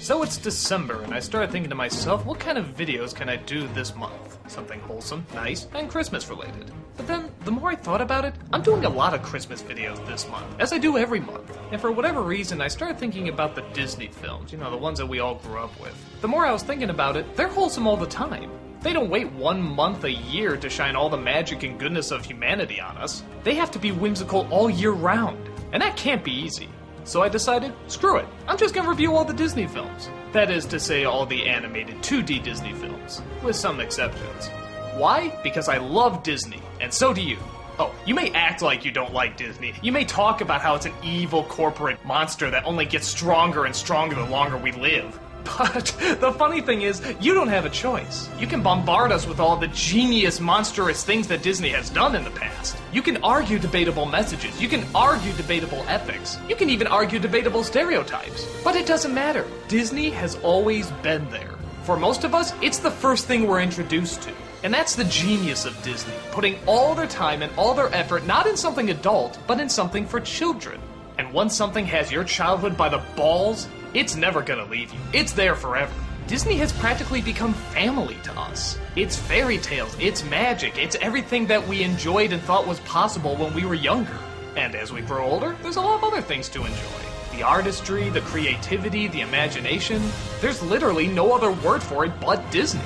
So it's December, and I started thinking to myself, what kind of videos can I do this month? Something wholesome, nice, and Christmas related. But then, the more I thought about it, I'm doing a lot of Christmas videos this month, as I do every month. And for whatever reason, I started thinking about the Disney films, the ones that we all grew up with. The more I was thinking about it, they're wholesome all the time. They don't wait 1 month a year to shine all the magic and goodness of humanity on us. They have to be whimsical all year round, and that can't be easy. So I decided, screw it, I'm just gonna review all the Disney films. That is to say, all the animated 2D Disney films, with some exceptions. Why? Because I love Disney, and so do you. Oh, you may act like you don't like Disney. You may talk about how it's an evil corporate monster that only gets stronger and stronger the longer we live. But the funny thing is, you don't have a choice. You can bombard us with all the genius, monstrous things that Disney has done in the past. You can argue debatable messages. You can argue debatable ethics. You can even argue debatable stereotypes. But it doesn't matter. Disney has always been there. For most of us, it's the first thing we're introduced to. And that's the genius of Disney, putting all their time and all their effort not in something adult, but in something for children. And once something has your childhood by the balls, it's never gonna leave you. It's there forever. Disney has practically become family to us. It's fairy tales, it's magic, it's everything that we enjoyed and thought was possible when we were younger. And as we grow older, there's a lot of other things to enjoy. The artistry, the creativity, the imagination. There's literally no other word for it but Disney.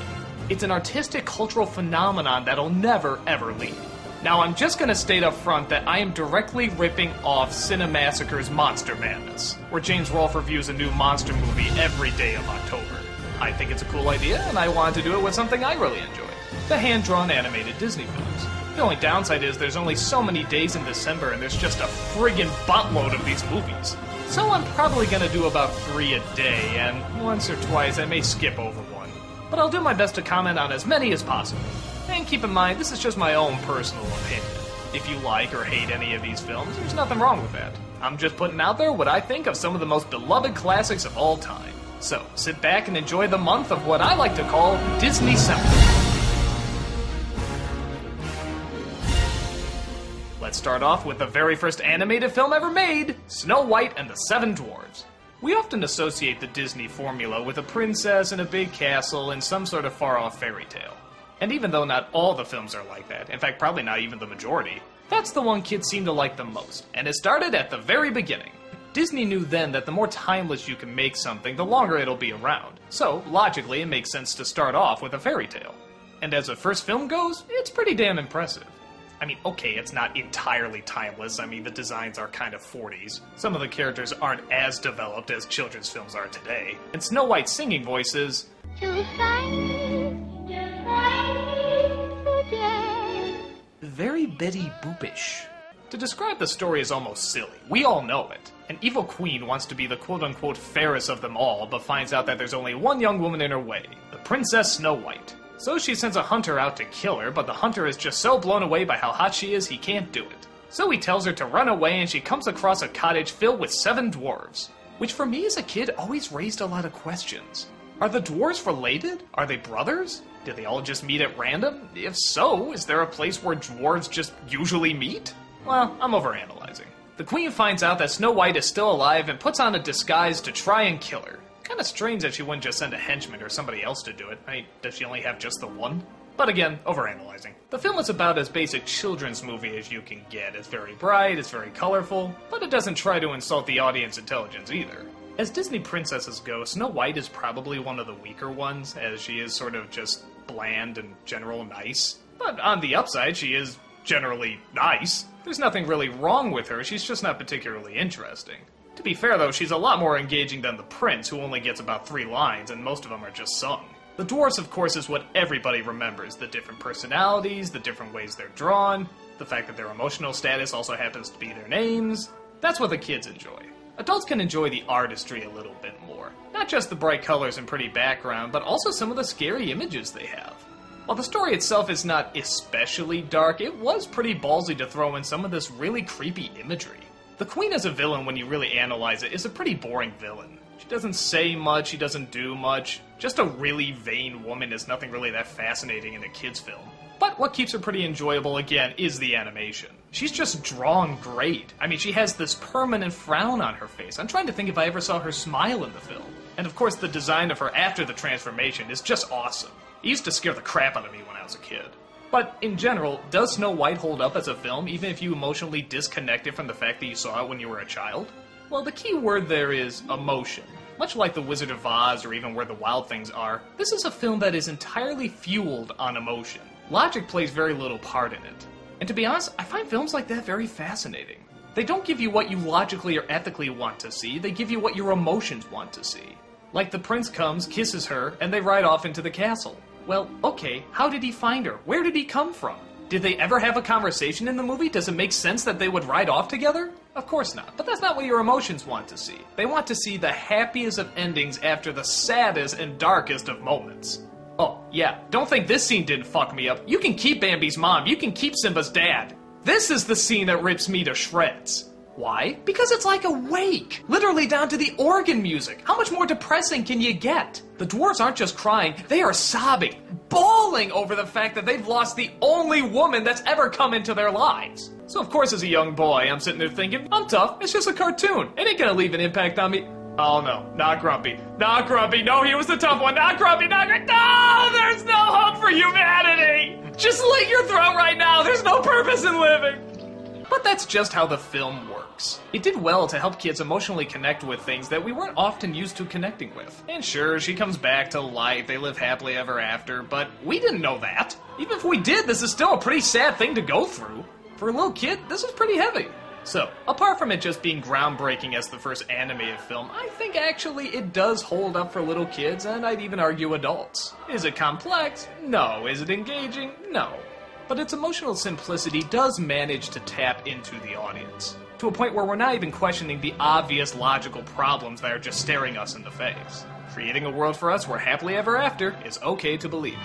It's an artistic cultural phenomenon that'll never, ever leave. Now, I'm just gonna state up front that I am directly ripping off Cinemassacre's Monster Madness, where James Rolfe reviews a new monster movie every day of October. I think it's a cool idea, and I wanted to do it with something I really enjoy, the hand-drawn animated Disney films. The only downside is there's only so many days in December, and there's just a friggin' buttload of these movies. So I'm probably gonna do about 3 a day, and once or twice I may skip over one. But I'll do my best to comment on as many as possible. And keep in mind, this is just my own personal opinion. If you like or hate any of these films, there's nothing wrong with that. I'm just putting out there what I think of some of the most beloved classics of all time. So, sit back and enjoy the month of what I like to call Disneycember. Let's start off with the very first animated film ever made, Snow White and the Seven Dwarfs. We often associate the Disney formula with a princess in a big castle and some sort of far-off fairy tale. And even though not all the films are like that, in fact probably not even the majority, that's the one kids seem to like the most, and it started at the very beginning. Disney knew then that the more timeless you can make something, the longer it'll be around. So, logically, it makes sense to start off with a fairy tale. And as a first film goes, it's pretty damn impressive. I mean, okay, it's not entirely timeless. I mean, the designs are kind of 40s. Some of the characters aren't as developed as children's films are today. And Snow White's singing voice is very Betty Boopish. To describe the story is almost silly. We all know it. An evil queen wants to be the quote-unquote fairest of them all, but finds out that there's only one young woman in her way, the Princess Snow White. So she sends a hunter out to kill her, but the hunter is just so blown away by how hot she is, he can't do it. So he tells her to run away, and she comes across a cottage filled with 7 dwarves. Which for me as a kid always raised a lot of questions. Are the dwarves related? Are they brothers? Did they all just meet at random? If so, is there a place where dwarves just usually meet? Well, I'm overanalyzing. The queen finds out that Snow White is still alive and puts on a disguise to try and kill her. Kinda strange that she wouldn't just send a henchman or somebody else to do it. I mean, does she only have just the one? But again, overanalyzing. The film is about as basic children's movie as you can get. It's very bright, it's very colorful, but it doesn't try to insult the audience intelligence either. As Disney princesses go, Snow White is probably one of the weaker ones, as she is sort of just bland and general nice. But on the upside, she is generally nice. There's nothing really wrong with her, she's just not particularly interesting. To be fair though, she's a lot more engaging than the prince, who only gets about 3 lines, and most of them are just sung. The dwarfs, of course, is what everybody remembers. The different personalities, the different ways they're drawn, the fact that their emotional status also happens to be their names. That's what the kids enjoy. Adults can enjoy the artistry a little bit more. Not just the bright colors and pretty background, but also some of the scary images they have. While the story itself is not especially dark, it was pretty ballsy to throw in some of this really creepy imagery. The queen as a villain, when you really analyze it, is a pretty boring villain. She doesn't say much, she doesn't do much. Just a really vain woman is nothing really that fascinating in a kid's film. But what keeps her pretty enjoyable, again, is the animation. She's just drawn great. I mean, she has this permanent frown on her face. I'm trying to think if I ever saw her smile in the film. And of course, the design of her after the transformation is just awesome. It used to scare the crap out of me when I was a kid. But in general, does Snow White hold up as a film even if you emotionally disconnect it from the fact that you saw it when you were a child? Well, the key word there is emotion. Much like The Wizard of Oz or even Where the Wild Things Are, this is a film that is entirely fueled on emotion. Logic plays very little part in it. And to be honest, I find films like that very fascinating. They don't give you what you logically or ethically want to see, they give you what your emotions want to see. Like the prince comes, kisses her, and they ride off into the castle. Well, okay, how did he find her? Where did he come from? Did they ever have a conversation in the movie? Does it make sense that they would ride off together? Of course not, but that's not what your emotions want to see. They want to see the happiest of endings after the saddest and darkest of moments. Oh, yeah, don't think this scene didn't fuck me up. You can keep Bambi's mom, you can keep Simba's dad. This is the scene that rips me to shreds. Why? Because it's like a wake. Literally down to the organ music. How much more depressing can you get? The dwarves aren't just crying, they are sobbing, bawling over the fact that they've lost the only woman that's ever come into their lives. So of course as a young boy, I'm sitting there thinking, I'm tough, it's just a cartoon. It ain't gonna leave an impact on me. Oh no, not Grumpy. Not Grumpy, no, he was the tough one. Not Grumpy, not Grumpy. No, there's no hope for humanity. Just slit your throat right now, there's no purpose in living. But that's just how the film works. It did well to help kids emotionally connect with things that we weren't often used to connecting with. And sure, she comes back to life, they live happily ever after, but we didn't know that. Even if we did, this is still a pretty sad thing to go through. For a little kid, this is pretty heavy. So, apart from it just being groundbreaking as the first animated film, I think actually it does hold up for little kids, and I'd even argue adults. Is it complex? No. Is it engaging? No. But its emotional simplicity does manage to tap into the audience, to a point where we're not even questioning the obvious logical problems that are just staring us in the face, creating a world for us where happily ever after is okay to believe in.